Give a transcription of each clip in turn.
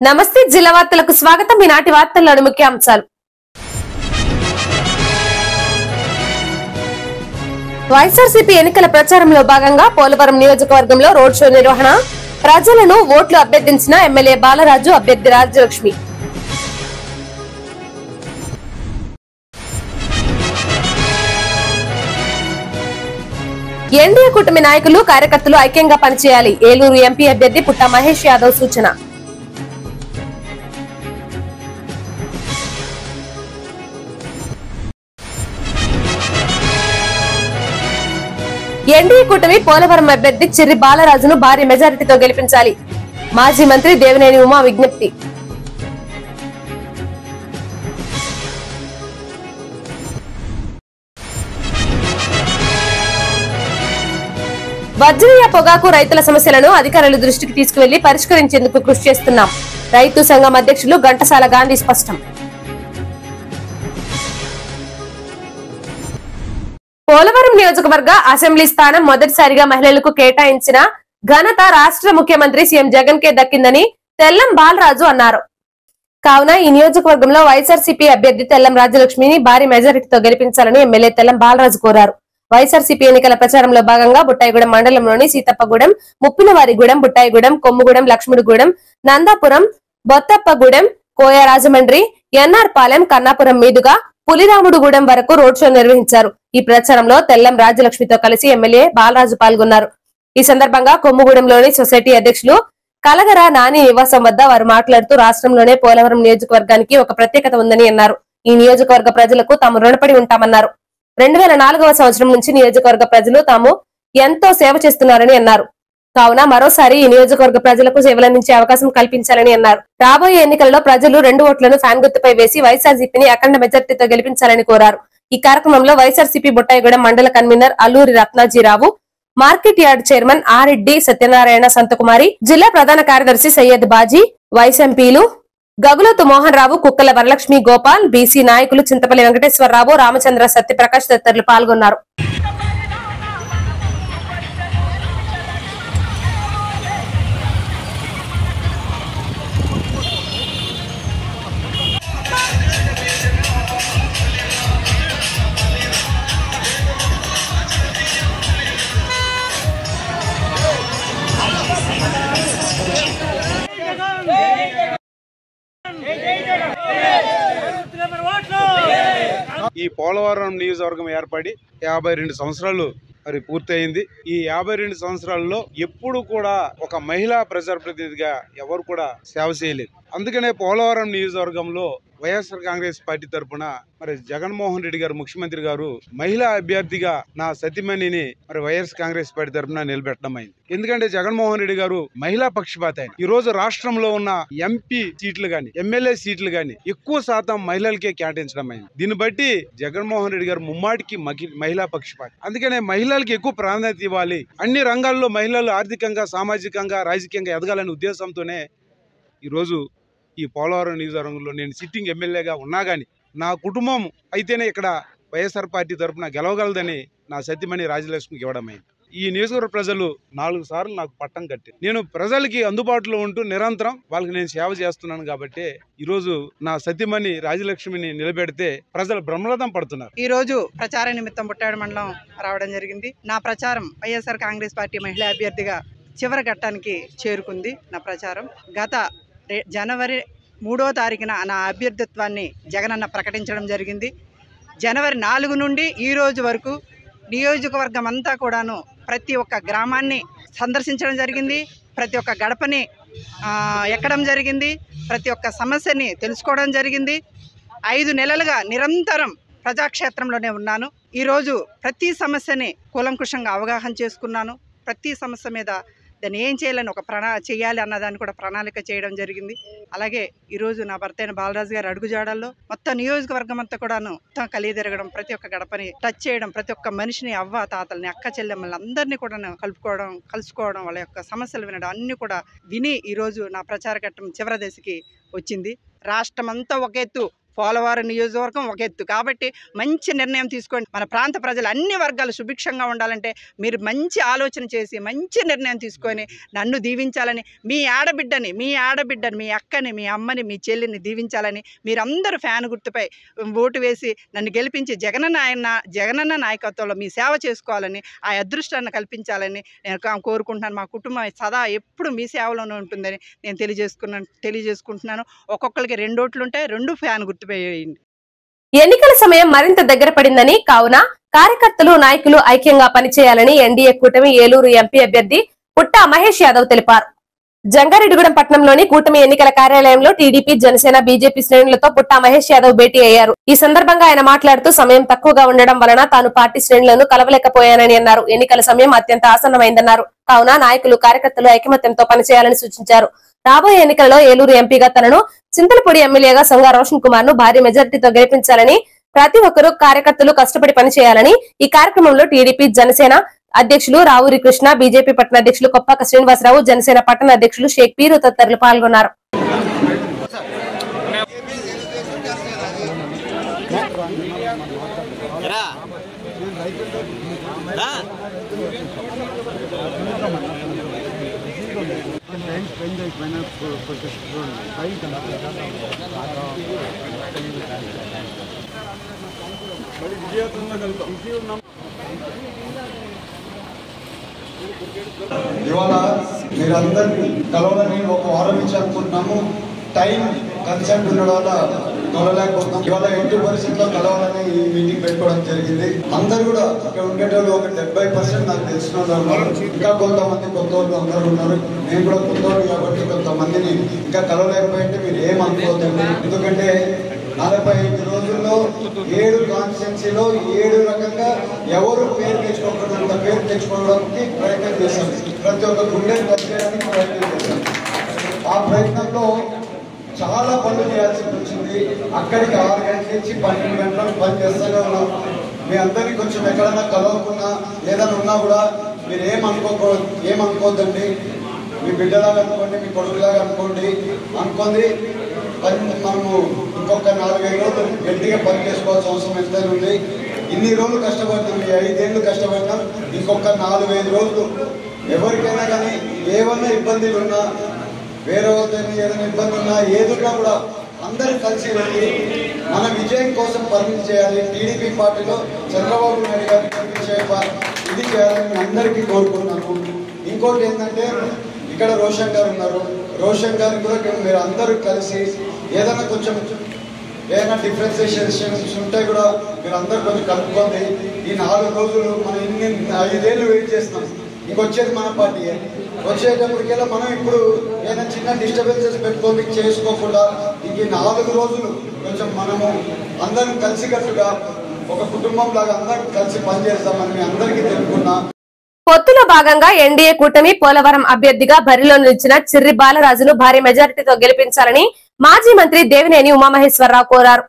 నమస్తే జిల్లా వార్తలకు స్వాగతం. ఈనాటి వార్తల్లోని ముఖ్యాంశాలు. వైఎస్ఆర్సీపీ ఎన్నికల ప్రచారంలో భాగంగా పోలవరం నియోజకవర్గంలో రోడ్ షో నిర్వహణ. ప్రజలను ఓట్లు అభ్యర్థించిన ఎమ్మెల్యే బాలరాజు, అభ్యర్థి రాజ్యలక్ష్మి. ఎన్డీఏ కూటమి నాయకులు, కార్యకర్తలు ఐక్యంగా పనిచేయాలి. ఏలూరు ఎంపీ అభ్యర్థి పుట్ట మహేష్ యాదవ్ సూచన. ఎన్డీఏ కూటమి పోలవరం అభ్యర్థి చిర్రి బాలరాజును భారీ మెజారిటీతో గెలిపించాలి. మాజీ మంత్రి దేవినేని ఉమా విజ్ఞప్తి. వజ్రయ్య పొగాకు రైతుల సమస్యలను అధికారుల దృష్టికి తీసుకువెళ్లి పరిష్కరించేందుకు కృషి చేస్తున్నాం. రైతు సంఘం అధ్యక్షులు ఘంటసాల గాంధీ స్పష్టం. పోలవరం నియోజకవర్గ అసెంబ్లీ స్థానం మొదటిసారిగా మహిళలకు కేటాయించిన ఘనత రాష్ట్ర ముఖ్యమంత్రి సీఎం జగన్ కే దక్కిందని తెల్లం బాలరాజు అన్నారు. కావున ఈ నియోజకవర్గంలో వైఎస్ఆర్సీపీ అభ్యర్థి తెల్లం రాజ్యలక్ష్మిని భారీ మెజారిటీతో గెలిపించాలని ఎమ్మెల్యే తెల్లం బాలరాజు కోరారు. వైఎస్ఆర్సీపీ ఎన్నికల ప్రచారంలో భాగంగా బుట్టాయిగూడెం మండలంలోని సీతప్పగూడెం, ముప్పినవారిగూడెం, బుట్టాయిగూడెం, కొమ్ముగూడెం, లక్ష్ముడిగూడెం, నందాపురం, బొత్తప్పగూడెం, కోయ రాజమండ్రి, ఎన్ఆర్ పాలెం, కన్నాపురం మీదుగా పులిరాముడుగూడెం వరకు రోడ్ షో నిర్వహించారు. ఈ ప్రచారంలో తెల్లం రాజ్యలక్ష్మితో కలిసి ఎమ్మెల్యే బాలరాజు పాల్గొన్నారు. ఈ సందర్భంగా కొమ్ముగూడెంలోని సొసైటీ అధ్యక్షులు కలగర నాని నివాసం వద్ద వారు మాట్లాడుతూ రాష్ట్రంలోనే పోలవరం నియోజకవర్గానికి ఒక ప్రత్యేకత ఉందని అన్నారు. ఈ నియోజకవర్గ ప్రజలకు తాము రుణపడి ఉంటామన్నారు. 2004వ సంవత్సరం నుంచి నియోజకవర్గ ప్రజలు తాము ఎంతో సేవ చేస్తున్నారని అన్నారు. కావున మరోసారి ఈ నియోజకవర్గ ప్రజలకు సేవలందించే అవకాశం కల్పించాలని అన్నారు. రాబోయే ఎన్నికల్లో ప్రజలు 2 ఓట్లను ఫ్యాన్ గుర్తుపై వేసి వైఎస్ఆర్సీపీని అఖండ మెజార్టీతో గెలిపించాలని కోరారు. ఈ కార్యక్రమంలో వైఎస్ఆర్సీపీ బుట్టాయిగూడెం మండల convener Alluri Ratnajirao, market yard chairman Arreddy Satyanarayana, Santhakumari, జిల్లా ప్రధాన కార్యదర్శి సయ్యద్ బాజీ, వైస్ ఎంపీలు గగులోతు మోహన్ రావు, కుక్కల వరలక్ష్మి, గోపాల్, బీసీ నాయకులు చింతపల్లి వెంకటేశ్వరరావు, రామచంద్ర, సత్యప్రకాష్ తదితరులు పాల్గొన్నారు. ఈ పోలవరం నియోజకవర్గం ఏర్పడి 52 సంవత్సరాలు మరి పూర్తయింది. ఈ 52 సంవత్సరాల్లో ఎప్పుడు కూడా ఒక మహిళా ప్రజాప్రతినిధిగా ఎవరు కూడా సేవ చేయలేదు. అందుకనే పోలవరం నియోజకవర్గంలో వైఎస్ఆర్ కాంగ్రెస్ పార్టీ తరఫున మరి జగన్మోహన్ రెడ్డి గారు, ముఖ్యమంత్రి గారు, మహిళా అభ్యర్థిగా నా సతీమణిని మరి వైఎస్ఆర్ కాంగ్రెస్ పార్టీ తరఫున నిలబెట్టడం అయింది. ఎందుకంటే జగన్మోహన్ రెడ్డి గారు మహిళా పక్షపాత ఆయన. ఈ రోజు రాష్ట్రంలో ఉన్న ఎంపీ సీట్లు గాని, ఎమ్మెల్యే సీట్లు గాని ఎక్కువ శాతం మహిళలకే కేటాయించడం అయింది. దీన్ని బట్టి జగన్మోహన్ రెడ్డి గారు ముమ్మాటికి మహిళా పక్షపాత. అందుకనే మహిళలకి ఎక్కువ ప్రాధాన్యత ఇవ్వాలి, అన్ని రంగాల్లో మహిళలు ఆర్థికంగా, సామాజికంగా, రాజకీయంగా ఎదగాలనే ఉద్దేశంతోనే ఈరోజు ఈ పోలవరం నియోజకవర్గంలో నేను సిట్టింగ్ ఎమ్మెల్యేగా ఉన్నా గానీ నా కుటుంబం అయితేనే ఇక్కడ వైఎస్ఆర్ పార్టీ తరఫున గెలవగలదని నా సతీమణి రాజ్యలక్ష్మికి ఇవ్వడమైంది. ఈ నియోజకవర్గ ప్రజలు 4 సార్లు నాకు పట్టం కట్టి నేను ప్రజలకి అందుబాటులో ఉంటూ నిరంతరం వాళ్ళకి నేను సేవ చేస్తున్నాను. కాబట్టి ఈరోజు నా సతీమణి రాజ్యలక్ష్మిని నిలబెడితే ప్రజలు బ్రహ్మరథం పడుతున్నారు. ఈ రోజు ప్రచార నిమిత్తం బుట్టాయిగూడెం మండలం రావడం జరిగింది. నా ప్రచారం వైఎస్ఆర్ కాంగ్రెస్ పార్టీ మహిళా అభ్యర్థిగా చివరి ఘట్టానికి చేరుకుంది. నా ప్రచారం గత జనవరి 3వ తారీఖున నా అభ్యర్థిత్వాన్ని జగనన్న ప్రకటించడం జరిగింది. జనవరి 4 నుండి ఈ రోజు వరకు నియోజకవర్గం అంతా కూడాను ప్రతి ఒక్క గ్రామాన్ని సందర్శించడం జరిగింది. ప్రతి ఒక్క గడపని ఎక్కడం జరిగింది. ప్రతి ఒక్క సమస్యని తెలుసుకోవడం జరిగింది. 5 నెలలుగా నిరంతరం ప్రజాక్షేత్రంలోనే ఉన్నాను. ఈరోజు ప్రతి సమస్యని కూలంకుషంగా అవగాహన చేసుకున్నాను. ప్రతి సమస్య మీద దాన్ని ఏం చేయాలని చేయాలి అన్నదాన్ని కూడా ప్రణాళిక చేయడం జరిగింది. అలాగే ఈరోజు నా భర్త అయిన బాలరాజు గారి అడుగుజాడల్లో మొత్తం నియోజకవర్గం అంతా కూడాను మొత్తం కలియదిరగడం, ప్రతి ఒక్క గడపని టచ్ చేయడం, ప్రతి ఒక్క మనిషిని, అవ్వ తాతల్ని, అక్క చెల్లెమ్మల్ని అందరినీ కూడా కలుసుకోవడం, వాళ్ళ యొక్క సమస్యలు వినడం అన్ని కూడా విని ఈరోజు నా ప్రచార ఘట్టం చివరి దశకి వచ్చింది. రాష్ట్రం అంతా ఒక ఎత్తు, పోలవరం నియోజకవర్గం ఒక ఎత్తు. కాబట్టి మంచి నిర్ణయం తీసుకోండి. మన ప్రాంత ప్రజలు అన్ని వర్గాలు సుభిక్షంగా ఉండాలంటే మీరు మంచి ఆలోచన చేసి మంచి నిర్ణయం తీసుకొని నన్ను దీవించాలని, మీ ఆడబిడ్డని మీ అక్కని, మీ అమ్మని, మీ చెల్లిని దీవించాలని మీరందరూ ఫ్యాన్ గుర్తుపై ఓటు వేసి నన్ను గెలిపించి జగనన్న నాయకత్వంలో మీ సేవ చేసుకోవాలని, ఆ అదృష్టాన్ని కల్పించాలని నేను కోరుకుంటున్నాను. మా కుటుంబం సదా ఎప్పుడు మీ సేవలోనే ఉంటుందని నేను తెలియజేసుకుంటున్నాను. ఒక్కొక్కరికి 2 ఓట్లుంటే 2 ఫ్యాన్ గుర్తుపై వేయండి. ఎన్నికల సమయం మరింత దగ్గర పడిందని, కావున కార్యకర్తలు నాయకులు ఐక్యంగా పనిచేయాలని ఎన్డీఏ కూటమి ఏలూరు ఎంపీ అభ్యర్థి పుట్టా మహేష్ యాదవ్ తెలిపారు. జంగారెడ్డిగూడెం పట్టణంలోని కూటమి ఎన్నికల కార్యాలయంలో టీడీపీ, జనసేన, బీజేపీ శ్రేణులతో పుట్టా మహేష్ యాదవ్ భేటీ అయ్యారు. ఈ సందర్భంగా ఆయన మాట్లాడుతూ సమయం తక్కువగా ఉండడం వలన తాను పార్టీ శ్రేణులను కలవలేకపోయానని అన్నారు. ఎన్నికల సమయం అత్యంత ఆసన్నమైందన్నారు. కావున నాయకులు, కార్యకర్తలు ఐకమత్యంతో పనిచేయాలని సూచించారు. రాబోయే ఎన్నికల్లో ఏలూరు ఎంపీగా తనను, చింతలపూడి ఎమ్మెల్యేగా సంగా రోషన్ కుమార్ ను భారీ మెజార్టీతో గెలిపించాలని, ప్రతి ఒక్కరూ కార్యకర్తలు కష్టపడి పనిచేయాలని ఈ కార్యక్రమంలో టీడీపీ, జనసేన అధ్యక్షులు రావూరి కృష్ణ, బీజేపీ పట్టణ అధ్యక్షులు కొప్పాక శ్రీనివాసరావు, జనసేన పట్టణ అధ్యక్షులు షేక్ పీరు తదితరులు పాల్గొన్నారు. ఇవాళ మీరందరినీ కలవాలని ఒక వారం ఇచ్చి అనుకుంటున్నాము. టైం కన్సెంట్ ఉండడం వల్ల కలవలేకపోతున్నాం. ఇవాళ ఎట్టి పరిస్థితుల్లో కలవాలని ఈ మీటింగ్ పెట్టుకోవడం జరిగింది. అందరు కూడా ఇక్కడ ఉండేటోళ్ళు ఒక 70% నాకు తెలిసిన వాళ్ళు ఉన్నారు. ఇంకా కొంతమంది కొత్త వాళ్ళు అందరూ ఉన్నారు. నేను కూడా కొత్త వాళ్ళు కాబట్టి కొంతమందిని ఇంకా కలవలేకపోయింటే మీరు ఏమనుకోవద్దండి. ఎందుకంటే 45 రోజుల్లో 7 కాన్స్టిట్యున్సీలో 7 రకంగా ఎవరు పేరు తెచ్చుకోకుండా పేరు తెచ్చుకోవడానికి ప్రయత్నం చేశాం. ప్రతి ఒక్క గుండెని తగ్గడానికి ప్రయత్నం చేశాం. ఆ ప్రయత్నంలో చాలా పనులు చేయాల్సి వచ్చింది. అక్కడికి 6 గంటల నుంచి 12 గంటలకు పని చేస్తూనే ఉన్నాం. మీ అందరినీ కొంచెం ఎక్కడన్నా కలవకున్నా ఏదైనా ఉన్నా కూడా మీరు ఏమనుకోవద్దండి. మీ బిడ్డలాగా అనుకోండి, మీ కొడుకులాగా అనుకోండి. మనము ఇంకొక 4-5 రోజులు గట్టిగా పని చేసుకోవాల్సిన అవసరం ఎంతైనా ఉంది. ఇన్ని రోజులు కష్టపడతాం, ఈ 5 ఏళ్ళు కష్టపడతాం. ఇంకొక 4-5 రోజులు ఎవరికైనా కానీ ఏమన్నా ఇబ్బందులు ఉన్నా, వేరే వాళ్ళతో ఏదైనా ఇబ్బంది ఉన్నా, ఏదున్నా కూడా అందరూ కలిసి వెళ్ళి మన విజయం కోసం పని చేయాలి. టీడీపీ పార్టీలో చంద్రబాబు నాయుడు గారిని గెలిపించే ఇది చేయాలని అందరికీ కోరుకున్నాను. ఇంకోటి ఏంటంటే ఇక్కడ రోషన్ గారు ఉన్నారు. రోషన్ గారిని కూడా మీరు అందరూ కలిసి ఏదైనా ఏదైనా డిఫరెన్సియేషన్స్ ఉంటే కూడా మీరు అందరూ కొంచెం కలుపుకోండి. ఈ 4 రోజులు మనం 5 ఏళ్ళు వెయిట్ చేస్తున్నాం. ఇంకొచ్చేది మన పార్టీ. వచ్చేటప్పటికెల్లా మనం ఇప్పుడు ఏదైనా చిన్న డిస్టర్బెన్సెస్ పెట్టుకొని చేసుకోకుండా ఇంక 4 రోజులు కొంచెం మనము అందరం కలిసికట్టుగా ఒక కుటుంబం లాగా అందరం కలిసి పనిచేస్తామని మీ అందరికీ తెలుపుకున్నా. పొత్తులో భాగంగా ఎన్డీఏ కూటమి పోలవరం అభ్యర్థిగా బరిలో నిలిచిన చిర్రి బాలరాజును భారీ మెజారిటీతో గెలిపించాలని మాజీ మంత్రి దేవినేని ఉమామహేశ్వరరావు కోరారు.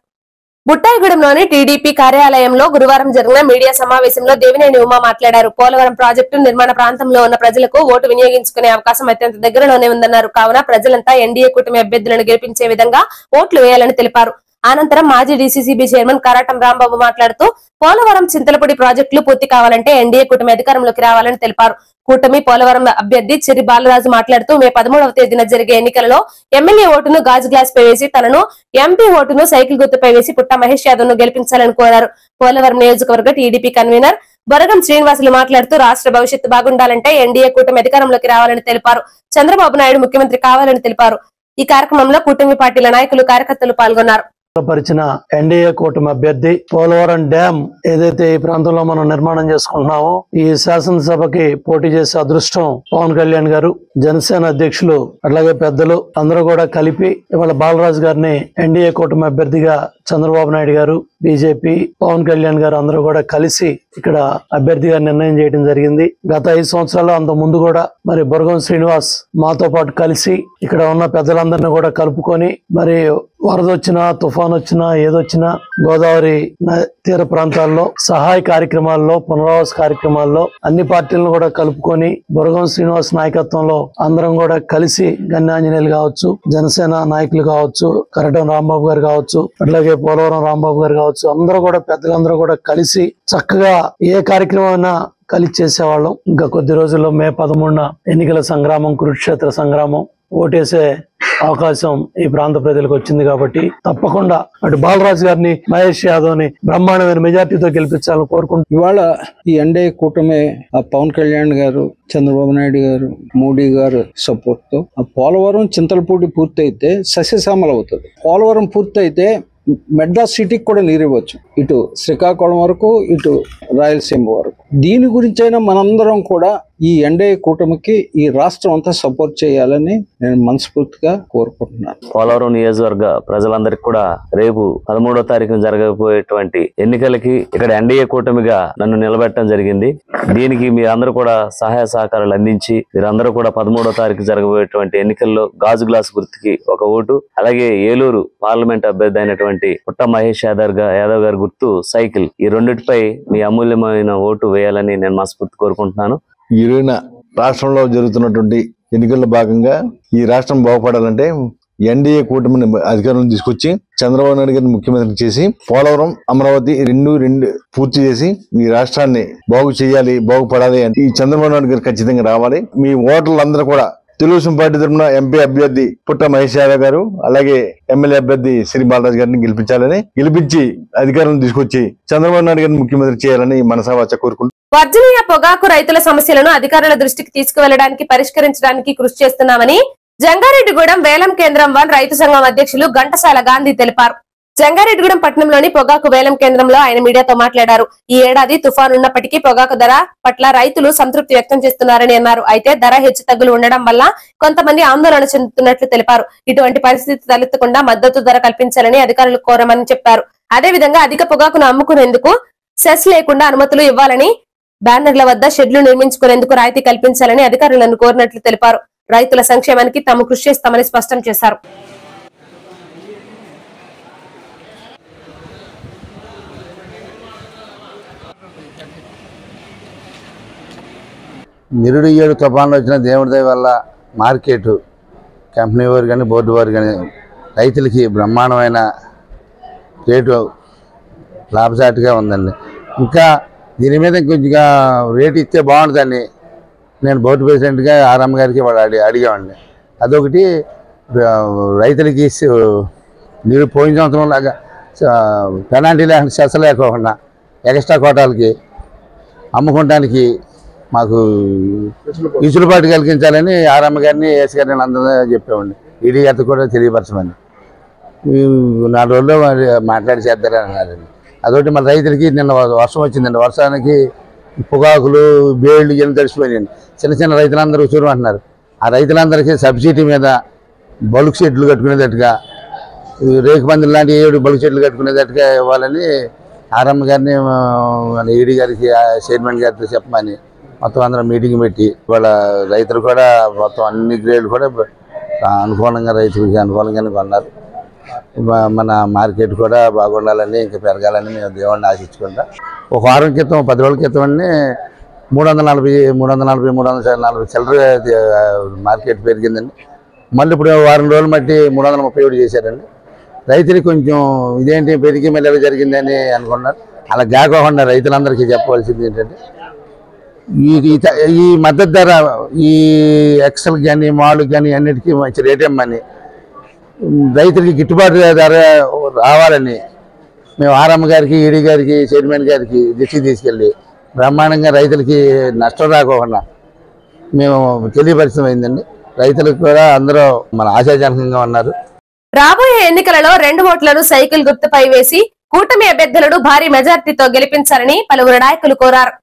బుట్టాయిగూడెంలోని టీడీపీ కార్యాలయంలో గురువారం జరిగిన మీడియా సమావేశంలో దేవినేని ఉమా మాట్లాడారు. పోలవరం ప్రాజెక్టు నిర్మాణ ప్రాంతంలో ఉన్న ప్రజలకు ఓటు వినియోగించుకునే అవకాశం అత్యంత దగ్గరలోనే ఉందన్నారు. కావున ప్రజలంతా ఎన్డీఏ కూటమి అభ్యర్థులను గెలిపించే విధంగా ఓట్లు వేయాలని తెలిపారు. అనంతరం మాజీ డీసీసీబీ చైర్మన్ కరాటం రాంబాబు మాట్లాడుతూ పోలవరం, చింతలపూడి ప్రాజెక్టులు పూర్తి కావాలంటే ఎన్డీఏ కూటమి అధికారంలోకి రావాలని తెలిపారు. కూటమి పోలవరం అభ్యర్థి చిర్రి బాలరాజు మాట్లాడుతూ మే 13వ తేదీన జరిగే ఎన్నికలలో ఎమ్మెల్యే ఓటును గాజు గ్లాస్ పై వేసి, తనను ఎంపీ ఓటును సైకిల్ గుర్తుపై వేసి పుట్టా మహేష్ యాదవ్ ను గెలిపించాలని కోరారు. పోలవరం నియోజకవర్గ టీడీపీ కన్వీనర్ బొరగం శ్రీనివాసులు మాట్లాడుతూ రాష్ట్ర భవిష్యత్తు బాగుండాలంటే ఎన్డీఏ కూటమి అధికారంలోకి రావాలని తెలిపారు. చంద్రబాబు నాయుడు ముఖ్యమంత్రి కావాలని తెలిపారు. ఈ కార్యక్రమంలో కూటమి పార్టీల నాయకులు, కార్యకర్తలు పాల్గొన్నారు. పరిచిన ఎన్డీఏ కూటమి అభ్యర్థి పోలవరం డ్యామ్ ఏదైతే ఈ ప్రాంతంలో మనం నిర్మాణం చేసుకుంటున్నామో ఈ శాసనసభకి పోటీ చేసే అదృష్టం పవన్ కళ్యాణ్ గారు, జనసేన అధ్యక్షులు అట్లాగే పెద్దలు అందరూ కూడా కలిపి ఇవాళ బాలరాజు గారిని ఎన్డీఏ కూటమి అభ్యర్థిగా చంద్రబాబు నాయుడు గారు, బీజేపీ, పవన్ కళ్యాణ్ గారు అందరూ కూడా కలిసి ఇక్కడ అభ్యర్థిగా నిర్ణయం చేయడం జరిగింది. గత 5 సంవత్సరాలు అంత ముందు కూడా మరి బొరగం శ్రీనివాస్ మాతో పాటు కలిసి ఇక్కడ ఉన్న పెద్దలందరినీ కూడా కలుపుకొని మరి వరద వచ్చినా, తుఫాన్ వచ్చినా, ఏదొచ్చినా గోదావరి తీర ప్రాంతాల్లో సహాయ కార్యక్రమాల్లో, పునరావాస కార్యక్రమాల్లో అన్ని పార్టీలను కూడా కలుపుకొని బురగం శ్రీనివాస్ నాయకత్వంలో అందరం కూడా కలిసి గన్యాంజనేయులు కావచ్చు, జనసేన నాయకులు కావచ్చు, కరటం రాంబాబు గారు కావచ్చు, అట్లాగే పోలవరం రాంబాబు గారు కావచ్చు, అందరూ కూడా పెద్దలందరూ కూడా కలిసి చక్కగా ఏ కార్యక్రమం అయినా కలిసి చేసేవాళ్ళం. ఇంకా కొద్ది రోజుల్లో మే 13న ఎన్నికల సంగ్రామం, కురుక్షేత్ర సంగ్రామం, ఓటేసే అవకాశం ఈ ప్రాంత ప్రజలకు వచ్చింది కాబట్టి తప్పకుండా అటు బాలరాజు గారిని, మహేష్ యాదవ్ ని బ్రహ్మాండమైన మెజార్టీతో గెలిపించాలని కోరుకుంటున్నాం. ఇవాళ ఈ ఎన్డీఏ కూటమి పవన్ కళ్యాణ్ గారు, చంద్రబాబు నాయుడు గారు, మోడీ గారు సపోర్ట్ తో పోలవరం చింతలపూడి పూర్తయితే సస్యశ్యామలం అవుతుంది. పోలవరం పూర్తయితే మెడ్రాస్ సిటీకి కూడా నీరివ్వచ్చు, ఇటు శ్రీకాకుళం వరకు, ఇటు రాయలసీమ వరకు. దీని గురించైనా మనందరం కూడా ఈ ఎన్డీఏ కూటమికి ఈ రాష్ట్రం అంతా సపోర్ట్ చేయాలని నేను మనస్ఫూర్తిగా కోరుకుంటున్నాను. పోలవరం నియోజకవర్గ ప్రజలందరికీ కూడా రేపు 13వ తారీఖున జరగబోయేటువంటి ఎన్నికలకి ఇక్కడ ఎన్డీఏ కూటమిగా నన్ను నిలబెట్టడం జరిగింది. దీనికి మీరందరూ కూడా సహాయ సహకారాలు అందించి మీరందరూ కూడా 13వ తారీఖు జరగబోయేటువంటి ఎన్నికల్లో గాజు గ్లాస్ గుర్తుకి ఒక ఓటు, అలాగే ఏలూరు పార్లమెంట్ అభ్యర్థి అయినటువంటి పుట్ట మహేష్ యాదవ్ గారి గుర్తు సైకిల్, ఈ రెండిటిపై మీ అమూల్యమైన ఓటు వేయాలని నేను మనస్ఫూర్తి కోరుకుంటున్నాను. ఈరోజున రాష్ట్రంలో జరుగుతున్నటువంటి ఎన్నికల్లో భాగంగా ఈ రాష్ట్రం బాగుపడాలంటే ఎన్డీఏ కూటమిని అధికారంలో తీసుకొచ్చి చంద్రబాబు నాయుడు గారిని ముఖ్యమంత్రి చేసి పోలవరం, అమరావతి రెండు పూర్తి చేసి ఈ రాష్ట్రాన్ని బాగు చేయాలి, బాగుపడాలి అంటే ఈ చంద్రబాబు నాయుడు గారు ఖచ్చితంగా రావాలి. మీ ఓటర్లందరూ కూడా తెలుగుదేశం పార్టీ తరఫున ఎంపీ అభ్యర్థి పుట్ట మహేష్ యాదవ్ గారు, అలాగే ఎమ్మెల్యే అభ్యర్థి శ్రీ బాలరాజు గారిని గెలిపించి అధికారం తీసుకొచ్చి చంద్రబాబు నాయుడు గారిని ముఖ్యమంత్రి చేయాలని మనసావాచ కోరుకుంటున్నారు. వర్జీనియా పొగాకు రైతుల సమస్యలను అధికారుల దృష్టికి తీసుకువెళ్లడానికి, పరిష్కరించడానికి కృషి చేస్తున్నామని జంగారెడ్డిగూడెం వేలం కేంద్రం 1 రైతు సంఘం అధ్యక్షులు ఘంటసాల గాంధీ తెలిపారు. జంగారెడ్డిగూడెం పట్టణంలోని పొగాకు వేలం కేంద్రంలో ఆయన మీడియాతో మాట్లాడారు. ఈ ఏడాది తుఫాను ఉన్నప్పటికీ పొగాకు ధర పట్ల రైతులు సంతృప్తి వ్యక్తం చేస్తున్నారని అన్నారు. అయితే ధర హెచ్చుతగ్గులు ఉండడం వల్ల కొంతమంది ఆందోళన చెందుతున్నట్లు తెలిపారు. ఇటువంటి పరిస్థితి తలెత్తకుండా మద్దతు ధర కల్పించాలని అధికారులు కోరమని చెప్పారు. అదేవిధంగా అధిక పొగాకును అమ్ముకునేందుకు సెస్ లేకుండా అనుమతులు ఇవ్వాలని, బ్యానర్ల వద్ద షెడ్లు నిర్మించుకునేందుకు రాయితీ కల్పించాలని అధికారులను కోరినట్లు తెలిపారు. రైతుల సంక్షేమానికి తాము కృషి చేస్తామని స్పష్టం చేశారు. నిరుడు 7 తుఫాన్లు వచ్చిన దేవుడి దయ వల్ల మార్కెట్ కంపెనీ వారు కానీ, బోర్డు వారు కానీ రైతులకి బ్రహ్మాండమైన రేటు లాభసాటిగా ఉందండి. ఇంకా దీని మీద కొంచెంగా రేటు ఇస్తే బాగుంటుందని నేను బోర్డు ప్రెసిడెంట్గా ఆరమ్మ గారికి వాళ్ళు అడిగామండి. అదొకటి రైతులకి నీరు పోయిన సంవత్సరం లాగా పెనాల్టీ లేకుండా, సెస్ లేకోకుండా ఎక్స్ట్రా కోటాలకి అమ్ముకోవడానికి మాకు ఇసులుబాటు కలిగించాలని ఆరమ్మ గారిని, ఏఎస్ గారిని అందరూ చెప్పామండి. ఈడీ గారితో కూడా తెలియపరచమని 4 రోజుల్లో మాట్లాడి చేద్దారని అన్నారండి. అదొకటి మన రైతులకి నిన్న వర్షం వచ్చిందండి. వర్షానికి పొగాకులు, బేళ్ళు ఇవన్నీ తడిసిపోయాయండి. చిన్న రైతులందరూ చూరు అంటున్నారు. ఆ రైతులందరికీ సబ్సిడీ మీద బల్క్ షెడ్లు కట్టుకునేటట్టుగా, రేకు పందులు లాంటి 7 బల్క్ షెడ్లు కట్టుకునేటట్టుగా ఇవ్వాలని ఆరమ్మ గారిని, మన ఈడీ గారికి, చైర్మన్ గారితో చెప్పమని మొత్తం అందరం మీటింగ్ పెట్టి వాళ్ళ రైతులు కూడా మొత్తం అన్ని గ్రేడ్లు కూడా అనుకూలంగా, రైతులకి అనుకూలంగానే కొన్నారు. మన మార్కెట్ కూడా బాగుండాలని, ఇంకా పెరగాలని మేము దేవుడిని ఆశించుకుంటా. ఒక వారం క్రితం, 10 రోజుల క్రితం అన్నీ 340 చిల్లర మార్కెట్ పెరిగిందండి. మళ్ళీ ఇప్పుడు వారం రోజులు మట్టి 337 చేశారండి. రైతులకి కొంచెం ఇదేంటి పెరిగి మళ్ళీ ఎలా జరిగిందని అనుకున్నారు. అలా కాకుండా రైతులందరికీ చెప్పవలసింది ఏంటంటే ఈ మద్దతు ధర ఈ ఎక్సెల్ కానీ, మాల్ కానీ అన్నిటికీ మంచి రేట్ ఇమ్మని, రైతులకి గిట్టుబాటు ధర రావాలని మేము ఆరమ్మ గారికి, ఈడీ గారికి, చైర్మన్ గారికి దృష్టికి తీసుకెళ్ళి బ్రహ్మాండంగా రైతులకి నష్టం రాకోకుండా మేము తెలియపరిచమైందండి. రైతులకు కూడా అందరూ మన ఆశాజనకంగా ఉన్నారు. రాబోయే ఎన్నికలలో 2 ఓట్లను సైకిల్ గుర్తుపై వేసి కూటమి అభ్యర్థులను భారీ మెజార్టీతో గెలిపించాలని పలువురు నాయకులు కోరారు.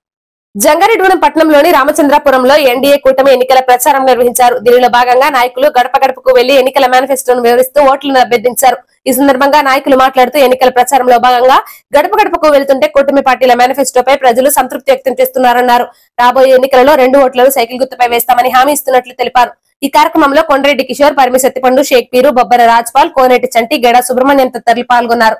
జంగారెడ్డిగూడెం పట్టణంలోని రామచంద్రాపురంలో ఎన్డీఏ కూటమి ఎన్నికల ప్రచారం నిర్వహించారు. దీనిలో భాగంగా నాయకులు గడప గడపకు వెళ్లి ఎన్నికల మేనిఫెస్టోను వివరిస్తూ ఓట్లను అభ్యర్థించారు. ఈ సందర్భంగా నాయకులు మాట్లాడుతూ ఎన్నికల ప్రచారంలో భాగంగా గడప గడపకు వెళ్తుంటే కూటమి పార్టీల మేనిఫెస్టోపై ప్రజలు సంతృప్తి వ్యక్తం చేస్తున్నారన్నారు. రాబోయే ఎన్నికలలో 2 ఓట్లను సైకిల్ గుర్తుపై వేస్తామని హామీ ఇస్తున్నట్లు తెలిపారు. ఈ కార్యక్రమంలో కొండరెడ్డి కిషోర్, పరిమి సత్తిపండు, షేక్ పీరు, బొబ్బర రాజ్పాల్, కోనేటి చంటి, గెడా సుబ్రహ్మణ్యం తదితరులు పాల్గొన్నారు.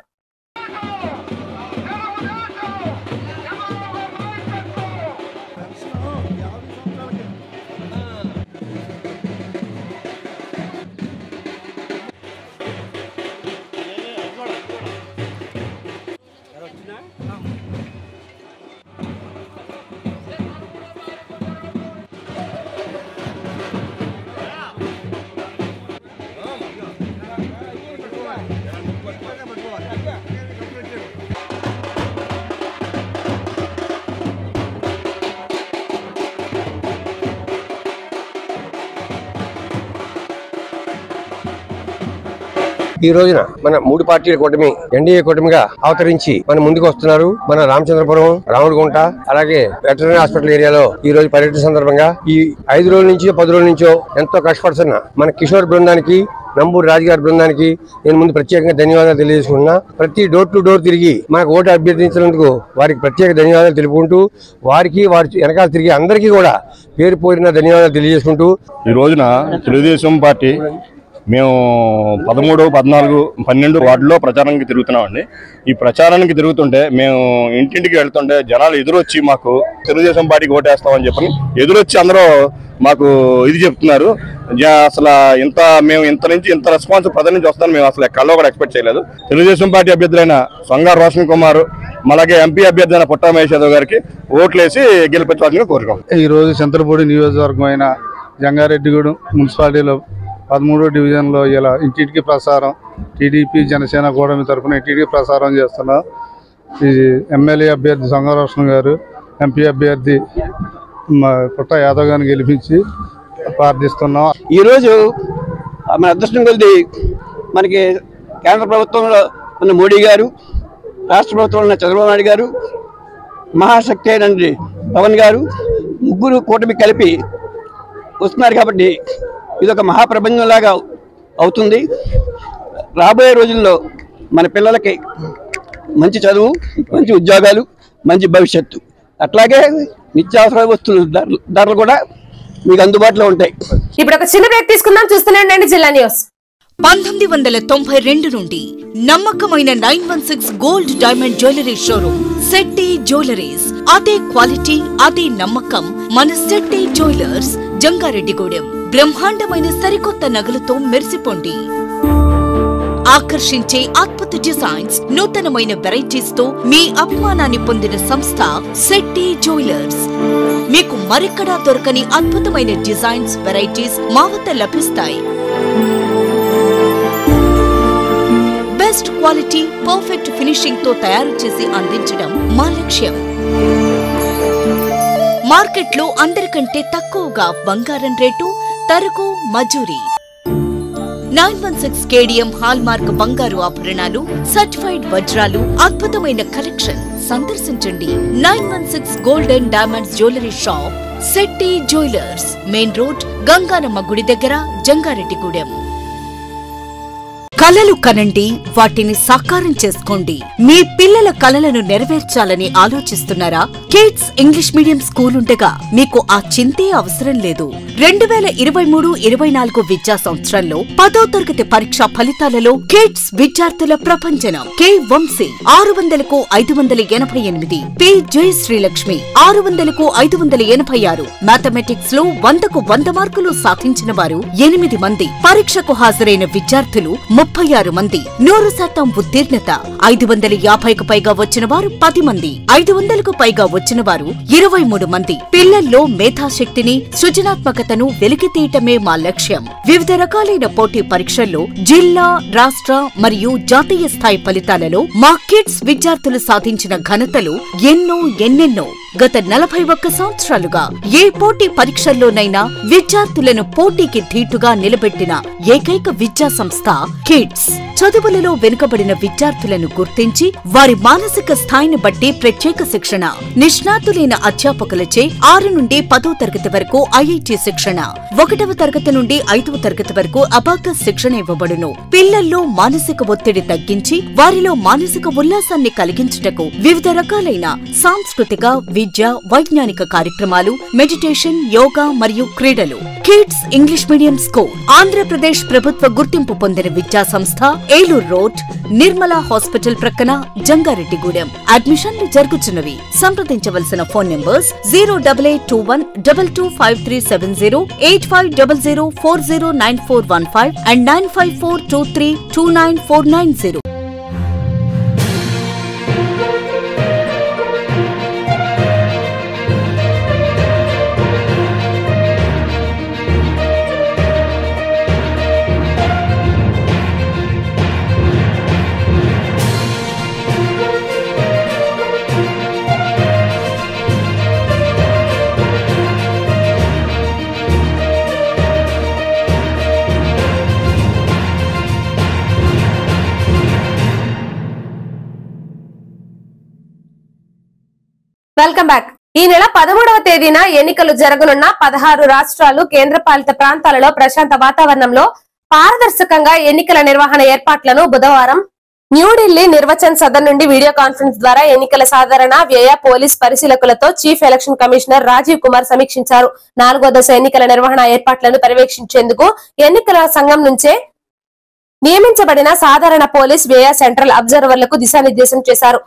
ఈ రోజున మన 3 పార్టీల కూటమి ఎన్డీఏ కూటమిగా అవతరించి మన ముందుకు వస్తున్నారు. మన రామచంద్రపురం, రాముడిగుంట, అలాగే వెటర్నరీ హాస్పిటల్ ఏరియాలో ఈ రోజు పర్యటన సందర్భంగా ఈ 5 రోజుల నుంచో 10 రోజుల నుంచో ఎంతో కష్టపడుతున్న మన కిషోర్ బృందానికి, నంబూరు రాజుగారి బృందానికి నేను ముందు ప్రత్యేకంగా ధన్యవాదాలు తెలియజేసుకుంటున్నా. ప్రతి డోర్ టు డోర్ తిరిగి మనకు ఓటు అభ్యర్థించినందుకు వారికి ప్రత్యేక ధన్యవాదాలు తెలుపుకుంటూ, వారికి వారి వెనకాల తిరిగి అందరికీ కూడా పేరు పోరిన ధన్యవాదాలు తెలియజేసుకుంటూ, ఈ రోజున తెలుగుదేశం పార్టీ మేము 13, 14, 12 వార్డులో ప్రచారానికి తిరుగుతున్నామండి. ఈ ప్రచారానికి తిరుగుతుంటే మేము ఇంటింటికి వెళ్తుంటే జనాలు ఎదురొచ్చి మాకు తెలుగుదేశం పార్టీకి ఓటేస్తామని చెప్పని ఎదురొచ్చి అందరూ మాకు ఇది చెప్తున్నారు. అసలు మేము ఇంత రెస్పాన్స్ ప్రజల నుంచి వస్తాను మేము అసలు ఎక్కడో కూడా ఎక్స్పెక్ట్ చేయలేదు. తెలుగుదేశం పార్టీ అభ్యర్థులైన సొంగారు రోషన్ కుమార్, అలాగే ఎంపీ అభ్యర్థి అయిన పుట్టా మహేష్ యాదవ్ గారికి ఓట్లేసి గెలిపించవలసిందిగా కోరుకోం. ఈ రోజు చింతలపూడి నియోజకవర్గం అయిన జంగారెడ్డిగూడెం మున్సిపాలిటీలో 13వ డివిజన్లో ఇలా ఇంటింటికి ప్రసారం టీడీపీ జనసేన కూటమి తరఫున ఇంటింటికి ప్రసారం చేస్తున్నాం. ఈ ఎమ్మెల్యే అభ్యర్థి సొంగారు రోషన్ గారు, ఎంపీ అభ్యర్థి పుట్టా యాదవ్ గారిని గెలిపించి ప్రార్థిస్తున్నాం. ఈరోజు మన అదృష్టం కొద్ది మనకి కేంద్ర ప్రభుత్వంలో ఉన్న మోడీ గారు, రాష్ట్ర ప్రభుత్వంలో ఉన్న చంద్రబాబు నాయుడు గారు, మహాశక్తి అయినండి పవన్ గారు, ముగ్గురు కూటమి కలిపి వస్తున్నారు. కాబట్టి ఇదొక మహాప్రబంధంలాగా అవుతుంది. రాబోయే రోజుల్లో మన పిల్లలకి మంచి చదువు, మంచి ఉద్యోగాలు, మంచి భవిష్యత్తు, అట్లాగే నిత్యావసర వస్తువుల ధరలు కూడా మీకు అందుబాటులో ఉంటాయి. ఇప్పుడు ఒక చిన్న బ్రేక్ తీసుకుందాం. చూస్తున్నాండి జిల్లా న్యూస్. 1992 నుండి నమ్మకమైన 916 gold diamond jewellery showroom Shetty jewelleries. అదే క్వాలిటీ, అదే నమ్మకం మన శెట్టి జ్యువెలర్స్, జంగారెడ్డిగూడెం. బ్రహ్మాండమైన సరికొత్త నగలతో మెరిసిపోండి. ఆకర్షించే అద్భుత డిజైన్స్, నూతనమైన వెరైటీస్ తో మీ అభిమానాన్ని పొందిన సంస్థ శెట్టి జ్యువెలర్స్. మీకు మరెక్కడా దొరకని అద్భుతమైన డిజైన్స్, వెరైటీస్ మా వద్ద లభిస్తాయి. బెస్ట్ క్వాలిటీ, పర్ఫెక్ట్ ఫినిషింగ్ తో తయారు చేసి అందించడం మా లక్ష్యం. మార్కెట్లో అందరికంటే తక్కువగా బంగారం రేటు, తరుగు, మజూరీ. 916 కేడిఎం హాల్మార్క్ బంగారు ఆభరణాలు, సర్టిఫైడ్ వజ్రాలు, అద్భుతమైన కలెక్షన్. సందర్శించండి 916 golden diamonds jewellery shop, Shetty jewellers, main road, Ganganamma గుడి దగ్గర, జంగారెడ్డిగూడెం. కలలు కనండి, వాటిని సాకారం చేసుకోండి. మీ పిల్లల కలలను నెరవేర్చాలని ఆలోచిస్తున్నారా? కిడ్స్ ఇంగ్లీష్ మీడియం స్కూల్ ఉండగా మీకు ఆ చింతే అవసరం లేదు. 2023-24 విద్యా సంవత్సరంలో 10వ తరగతి పరీక్షా ఫలితాలలో కిడ్స్ విద్యార్థుల ప్రపంచనం. కె వంశీ 600కు 588, పి జయశ్రీలక్ష్మి 600కు 586. మ్యాథమెటిక్స్ లో 100కు 100 మార్కులు సాధించిన వారు 8 మంది. పరీక్షకు హాజరైన విద్యార్థులు 36 మంది. 100% ఉత్తీర్ణత. 550కు పైగా వచ్చిన వారు 10 మంది. 500కు పైగా వచ్చిన వారు 23 మంది. పిల్లల్లో మేధాశక్తిని, సృజనాత్మకతను వెలికితీయటమే మా లక్ష్యం. వివిధ రకాలైన పోటీ పరీక్షల్లో జిల్లా, రాష్ట్ర మరియు జాతీయ స్థాయి ఫలితాలలో మా కిడ్స్ విద్యార్థులు సాధించిన ఘనతలు ఎన్నెన్నో. గత 41 సంవత్సరాలుగా ఏ పోటీ పరీక్షల్లోనైనా విద్యార్థులను పోటీకి ధీటుగా నిలబెట్టిన ఏకైక విద్యా సంస్థ కిడ్స్. చదువులలో వెనుకబడిన విద్యార్థులను గుర్తించి వారి మానసిక స్థాయిని బట్టి ప్రత్యేక శిక్షణ, నిష్ణాతులైన అధ్యాపకులచే 6 నుండి 10వ తరగతి వరకు ఐఐటి శిక్షణ, 1వ తరగతి నుండి 5వ తరగతి వరకు అబాకస్ శిక్షణ ఇవ్వబడును. పిల్లల్లో మానసిక ఒత్తిడి తగ్గించి వారిలో మానసిక ఉల్లాసాన్ని కలిగించుటకు వివిధ రకాలైన సాంస్కృతిక, విద్య, వైజ్ఞానిక కార్యక్రమాలు, మెడిటేషన్, యోగా మరియు క్రీడలు. Kids English medium school Andhra Pradesh ప్రభుత్వ గుర్తింపు పొందిన విద్యా సంస్థ, ఏలూరు రోడ్, నిర్మలా హాస్పిటల్ ప్రక్కన, జంగారెడ్డిగూడెం. అడ్మిషన్లు జరుగుతున్నవి. సంప్రదించవలసిన phone numbers 08821 225370, 8500409415 and 95423294990. Welcome back. ఈ నెల 13వ తేదీన ఎన్నికలు జరగనున్న 16 రాష్ట్రాలు కేంద్రపాలిత ప్రాంతాలలో ప్రశాంత వాతావరణంలో పారదర్శకంగా ఎన్నికల నిర్వహణ ఏర్పాట్లను బుధవారం న్యూఢిల్లీ నిర్వచన్ సదన్ నుండి వీడియో కాన్ఫరెన్స్ ద్వారా ఎన్నికల సాధారణ వ్యయ పోలీస్ పరిశీలకులతో chief election commissioner Rajiv Kumar సమీక్షించారు. 4వ దశ ఎన్నికల నిర్వహణ ఏర్పాట్లను పర్యవేక్షించేందుకు ఎన్నికల సంఘం నుంచే నియమించబడిన సాధారణ పోలీస్ వ్యయ సెంట్రల్ అబ్జర్వర్లకు దిశానిర్దేశం చేశారు.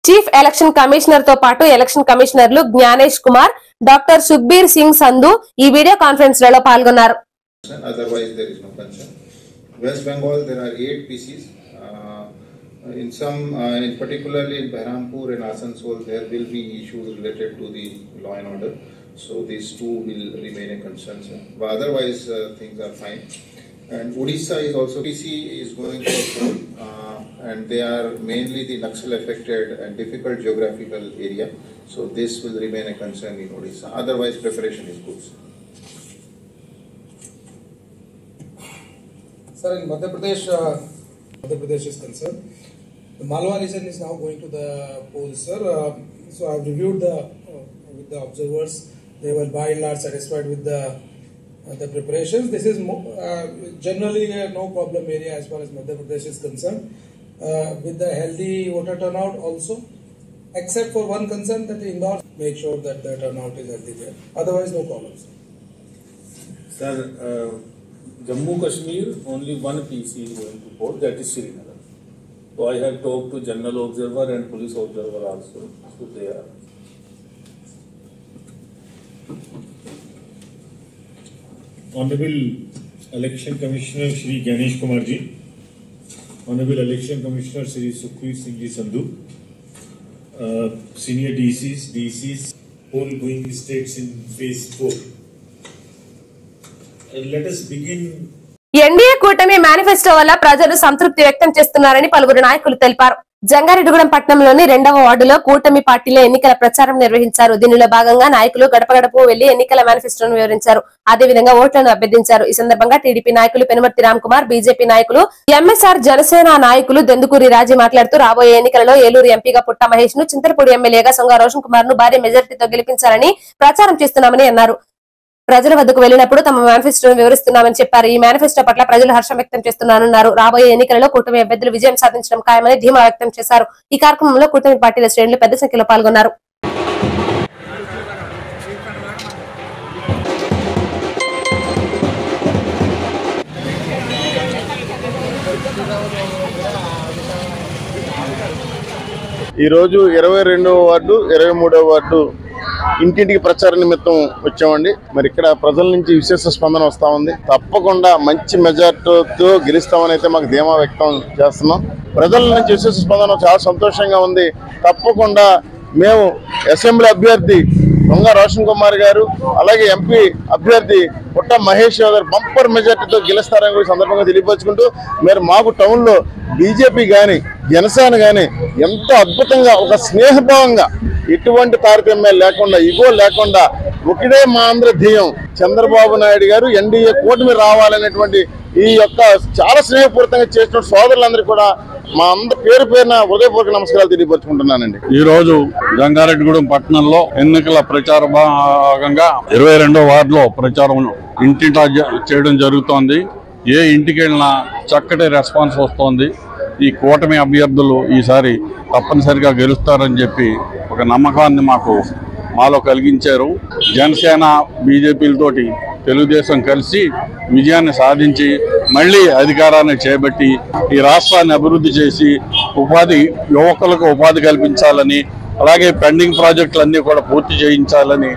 చీఫ్ ఎలక్షన్ కమిషనర్ తో పాటు ఎలక్షన్ కమిషనర్లు జ్ఞానేష్ కుమార్, డాక్టర్ సుఖ్బీర్ సింగ్ సంధు ఈ వీడియో కాన్ఫరెన్స్ లలో పాల్గొన్నారు. West Bengal, there are 8 PCs. In some, particularly in Behrampur and Asansol, there will be issues related to the law and order. So these two will remain a concern. But otherwise, things are fine. And Odisha is also, PC is going to fall, and they are mainly the Naxal affected and difficult geographical area. So this will remain a concern in Odisha. Otherwise, preparation is good. Sir, in Madhya Pradesh is concerned. The Malwa region is now going to the polls, sir. So I have reviewed with the observers. They were by and large satisfied with the preparations. This is generally no problem area as far as Madhya Pradesh is concerned. With the healthy voter turnout also, except for one concern that the Indore make sure that the turnout is healthy there. Otherwise, no problems. Sir, Jammu Kashmir, only one PC is going to vote, that is Srinagar. So I have talked to General Observer and Police Observer also. So they are. Honorable Election Commissioner Shri Ganesh Kumar ji, Honorable Election Commissioner Shri Sukhbir Singh ji Sandhu, Senior DCs, poll going states in phase 4. Let us begin. NDA కూటమి manifesto వల్ల ప్రజలు సంతృప్తి వ్యక్తం చేస్తున్నారని పలువురు నాయకులు తెలిపారు. జంగారెడ్డిగూడెం పట్టణంలోని 2వ వార్డులో కూటమి పార్టీలో ఎన్నికల ప్రచారం నిర్వహించారు. దీనిలో భాగంగా నాయకులు గడప గడపకు వెళ్లి ఎన్నికల మేనిఫెస్టోను వివరించారు. అదేవిధంగా ఓట్లను అభ్యర్థించారు. ఈ సందర్భంగా టీడీపీ నాయకులు పెనుమర్తి రామ్ కుమార్, బీజేపీ నాయకులు ఎంఎస్ఆర్, జనసేన నాయకులు దెందుకూరి రాజీ మాట్లాడుతూ రాబోయే ఎన్నికలలో ఏలూరు ఎంపీగా పుట్ట మహేష్ ను, చింతలపూడి ఎమ్మెల్యేగా సొంగ రోషన్ కుమార్ ను భారీ మెజారిటీతో గెలిపించాలని ప్రచారం చేస్తున్నామని అన్నారు. ప్రజల వద్దకు వెళ్లినప్పుడు తమ మేనిఫెస్టోను వివరిస్తున్నామని చెప్పారు. ఈ మేనిఫెస్టో పట్ల ప్రజలు హర్షం వ్యక్తం చేస్తున్నారన్నారు. రాబోయే ఎన్నికలలో కూటమి అభ్యర్థులు విజయం సాధించడం ఖాయమని ధీమా వ్యక్తం చేశారు. ఈ కార్యక్రమంలో కూటమి పార్టీల శ్రేణులు పెద్ద సంఖ్యలో పాల్గొన్నారు. ఈరోజు 22వ వార్డు 23వ వార్డు ఇంటింటికి ప్రచార నిమిత్తం వచ్చామండి. మరి ఇక్కడ ప్రజల నుంచి విశేష స్పందన వస్తూ ఉంది. తప్పకుండా మంచి మెజార్టీతో గెలుస్తామని అయితే మాకు ధీమా వ్యక్తం చేస్తున్నాం. ప్రజల నుంచి విశేష స్పందన చాలా సంతోషంగా ఉంది. తప్పకుండా మేము అసెంబ్లీ అభ్యర్థి సొంగ రోషన్ కుమార్ గారు, అలాగే ఎంపీ అభ్యర్థి పుట్ట మహేష్ గారు బంపర్ మెజార్టీతో గెలుస్తారని కూడా సందర్భంగా తెలియపరుచుకుంటూ, మరి మాకు టౌన్లో బీజేపీ కానీ జనసేన కానీ ఎంతో అద్భుతంగా ఒక స్నేహభావంగా ఎటువంటి తారతమ్యాలు లేకుండా, ఇగో లేకుండా ఒకటే మా అందరి ధ్యేయం చంద్రబాబు నాయుడు గారు ఎన్డీఏ కూటమి రావాలనేటువంటి ఈ యొక్క చాలా స్నేహపూరితంగా చేసిన సోదరులందరికీ కూడా మా అందరి పేరు పేరున హృదయపూర్వక నమస్కారాలు తెలియపరుచుకుంటున్నానండి. ఈ రోజు జంగారెడ్డిగూడెం పట్టణంలో ఎన్నికల ప్రచార భాగంగా 22వ వార్డులో ప్రచారం ఇంటింటా చేయడం జరుగుతోంది. ఏ ఇంటికి వెళ్ళినా చక్కటి రెస్పాన్స్ వస్తోంది. ఈ కూటమి అభ్యర్థులు ఈసారి తప్పనిసరిగా గెలుస్తారని చెప్పి ఒక నమ్మకాన్ని మాలో కలిగించారు. జనసేన బీజేపీలతోటి తెలుగుదేశం కలిసి విజయాన్ని సాధించి మళ్ళీ అధికారాన్ని చేపట్టి ఈ రాష్ట్రాన్ని అభివృద్ధి చేసి యువకులకు ఉపాధి కల్పించాలని, అలాగే పెండింగ్ ప్రాజెక్టులన్నీ కూడా పూర్తి చేయించాలని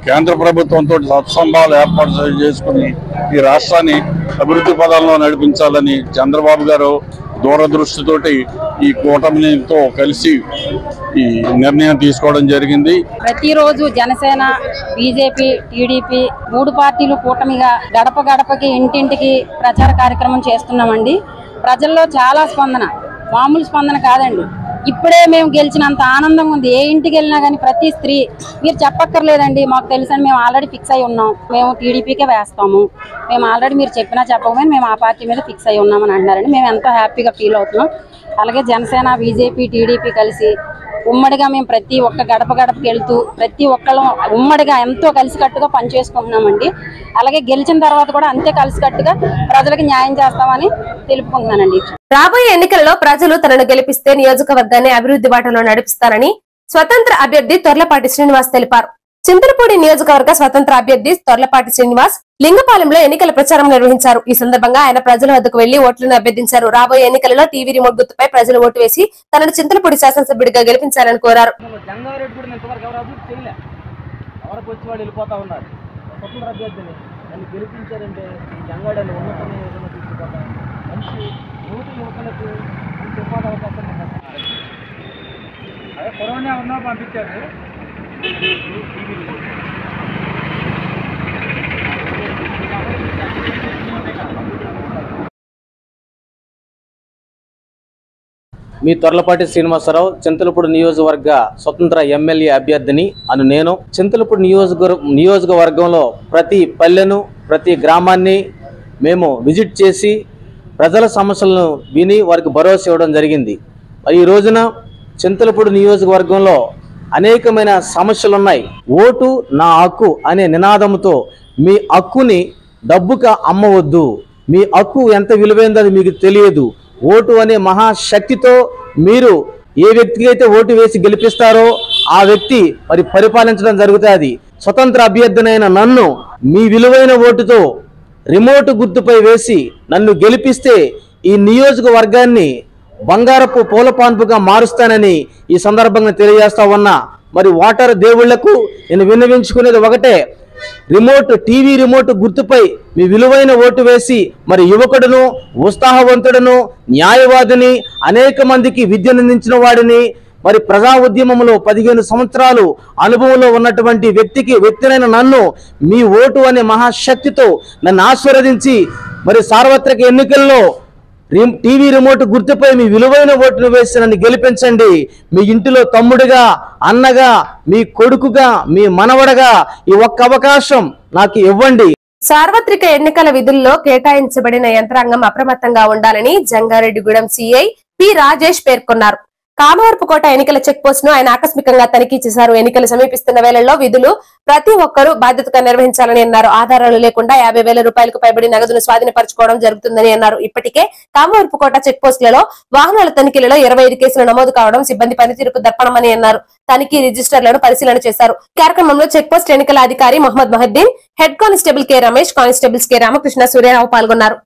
కేంద్ర ప్రభుత్వంతో సత్సంభాలు ఏర్పాటు చేసుకుని ఈ రాష్ట్రాన్ని అభివృద్ధి పదాల్లో నడిపించాలని చంద్రబాబు గారు దూరదృష్టితోటి ఈ కూటమితో కలిసి ఈ నిర్ణయం తీసుకోవడం జరిగింది. ప్రతిరోజు జనసేన, బీజేపీ, టీడీపీ 3 పార్టీలు కూటమిగా గడప గడపకి ఇంటింటికి ప్రచార కార్యక్రమం చేస్తున్నామండి. ప్రజల్లో చాలా స్పందన, మామూలు స్పందన కాదండి. ఇప్పుడే మేము గెలిచినంత ఆనందంగా ఉంది. ఏ ఇంటికి వెళ్ళినా కానీ ప్రతి స్త్రీ, మీరు చెప్పక్కర్లేదండి మాకు తెలుసని మేము ఆల్రెడీ ఫిక్స్ అయి ఉన్నాం, మేము టీడీపీకే వేస్తాము, మేము ఆల్రెడీ మీరు చెప్పినా చెప్పకపోయినా మేము ఆ పార్టీ మీద ఫిక్స్ అయి ఉన్నామని అంటున్నారండి. మేము ఎంతో హ్యాపీగా ఫీల్ అవుతున్నాం. అలాగే జనసేన, బీజేపీ, టీడీపీ కలిసి ఉమ్మడిగా మేము ప్రతి ఒక్క గడప గడపకి వెళ్తూ ప్రతి ఒక్కళ్ళం ఉమ్మడిగా ఎంతో కలిసికట్టుగా పనిచేసుకుంటున్నామండి. అలాగే గెలిచిన తర్వాత కూడా అంతే కలిసికట్టుగా ప్రజలకు న్యాయం చేస్తామని తెలుపుకుంటున్నానండి. రాబోయే ఎన్నికల్లో ప్రజలు తనను గెలిపిస్తే నియోజకవర్గాన్ని అభివృద్ధి బాటలో నడిపిస్తానని స్వతంత్ర అభ్యర్థి తొర్లపాటి శ్రీనివాస్ తెలిపారు. చింతలపూడి నియోజకవర్గ స్వతంత్ర అభ్యర్థి తొర్లపాటి శ్రీనివాస్ లింగపాలెంలో ఎన్నికల ప్రచారం నిర్వహించారు. ఈ సందర్భంగా ఆయన ప్రజల వద్దకు వెళ్లి ఓట్లను అభ్యర్థించారు. రాబోయే ఎన్నికలలో టీవీ రిమోట్ గుర్తుపై ప్రజలు ఓటు వేసి తనను చింతలపూడి శాసనసభ్యుడిగా గెలిపించాలని కోరారు. మీ తొర్లపాటి శ్రీనివాసరావు చింతలపూడి నియోజకవర్గ స్వతంత్ర ఎమ్మెల్యే అభ్యర్థిని అను నేను చింతలపూడి నియోజకవర్గంలో ప్రతి పల్లెను ప్రతి గ్రామాన్ని మేము విజిట్ చేసి ప్రజల సమస్యలను విని వారికి భరోసా ఇవ్వడం జరిగింది. ఈ రోజున చింతలపూడి నియోజకవర్గంలో అనేకమైన సమస్యలు ఉన్నాయి. ఓటు నా హక్కు అనే నినాదంతో మీ హక్కుని డబ్బుగా అమ్మవద్దు, మీ హక్కు ఎంత విలువైందో అది మీకు తెలియదు. ఓటు అనే మహాశక్తితో మీరు ఏ వ్యక్తికి అయితే ఓటు వేసి గెలిపిస్తారో ఆ వ్యక్తి మరి పరిపాలించడం జరుగుతుంది. స్వతంత్ర అభ్యర్థినైన నన్ను మీ విలువైన ఓటుతో రిమోట్ గుర్తుపై వేసి నన్ను గెలిపిస్తే ఈ నియోజకవర్గాన్ని బంగారపు పూలపాన్పుగా మారుస్తానని ఈ సందర్భంగా తెలియజేస్తా ఉన్నా. మరి ఓటర్ దేవుళ్లకు నేను విన్నవించుకునేది ఒకటే, టీవీ రిమోట్ గుర్తుపై మీ విలువైన ఓటు వేసి మరి యువకుడును ఉత్సాహవంతుడును న్యాయవాదిని అనేక మందికి విద్యనందించిన వాడిని మరి ప్రజా ఉద్యమంలో 15 సంవత్సరాలు అనుభవంలో ఉన్నటువంటి వ్యక్తినైన నన్ను మీ ఓటు అనే మహాశక్తితో నన్ను ఆశీర్వదించి మరి సార్వత్రిక ఎన్నికల్లో టీవీ రిమోట్ గుర్తుపై మీ విలువైన ఓటును వేసి నన్ను గెలిపించండి. మీ ఇంటిలో తమ్ముడిగా, అన్నగా, మీ కొడుకుగా, మీ మనవడగా ఈ ఒక్క అవకాశం నాకు ఇవ్వండి. సార్వత్రిక ఎన్నికల విధుల్లో కేటాయించబడిన యంత్రాంగం అప్రమత్తంగా ఉండాలని జంగారెడ్డిగూడెం సిఐ పి రాజేష్ పేర్కొన్నారు. కామవరపుకోట ఎన్నికల చెక్ పోస్ట్ ను ఆయన ఆకస్మికంగా తనిఖీ చేశారు. ఎన్నికలు సమీపిస్తున్న వేళల్లో విధులు ప్రతి ఒక్కరూ బాధ్యతగా నిర్వహించాలని అన్నారు. ఆధారాలు లేకుండా 50,000 రూపాయలకు పైబడి నగదును స్వాధీనపరచుకోవడం జరుగుతుందని అన్నారు. ఇప్పటికే కామవరపుకోట చెక్ పోస్టులలో వాహనాల తనిఖీలలో 25 కేసులు నమోదు కావడం సిబ్బంది పనితీరుకు దర్పణమని అన్నారు. తనిఖీ రిజిస్టర్లను పరిశీలన చేశారు. కార్యక్రమంలో చెక్ పోస్ట్ ఎన్నికల అధికారి Mohammed Mahaddin, head constable K Ramesh, constables K Ramakrishna, Suryarao పాల్గొన్నారు.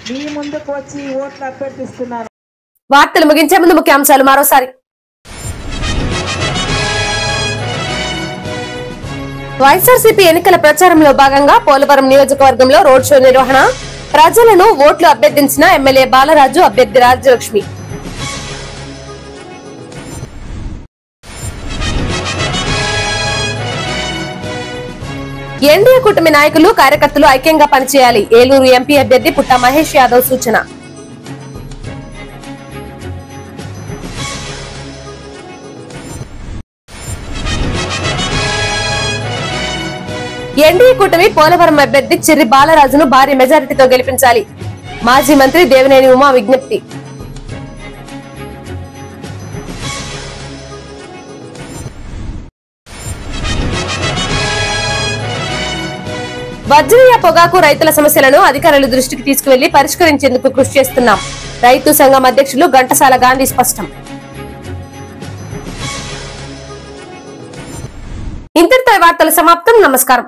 మీ ముందుకు వచ్చి ఓట్లు అభ్యర్థిస్తున్నాను. వార్తలు ముగించే ముందు ముఖ్యాంశాలు మరోసారి. వైఎస్ఆర్సీపీ ఎన్నికల ప్రచారంలో భాగంగా పోలవరం నియోజకవర్గంలో రోడ్ షో నిర్వహణ, ప్రజలను ఓట్లు అభ్యర్థించిన ఎమ్మెల్యే బాలరాజు, అభ్యర్థి రాజ్యలక్ష్మి. ఎన్డీఏ కూటమి నాయకులు కార్యకర్తలు ఐక్యంగా పనిచేయాలి. ఏలూరు ఎంపీ అభ్యర్థి పుట్ట మహేష్ యాదవ్ సూచన. ఎన్డీఏ కూటమి పోలవరం అభ్యర్థి చిర్రి బాలరాజును భారీ మెజారిటీతో గెలిపించాలి. మాజీ మంత్రి దేవినేని ఉమా విజ్ఞప్తి. వజ్రయ్య పొగాకు రైతుల సమస్యలను అధికారుల దృష్టికి తీసుకువెళ్లి పరిష్కరించేందుకు కృషి చేస్తున్నాం. రైతు సంఘం అధ్యక్షులు ఘంటసాల గాంధీ స్పష్టం. ఇంతటితో వార్తలు సమాప్తం. నమస్కారం.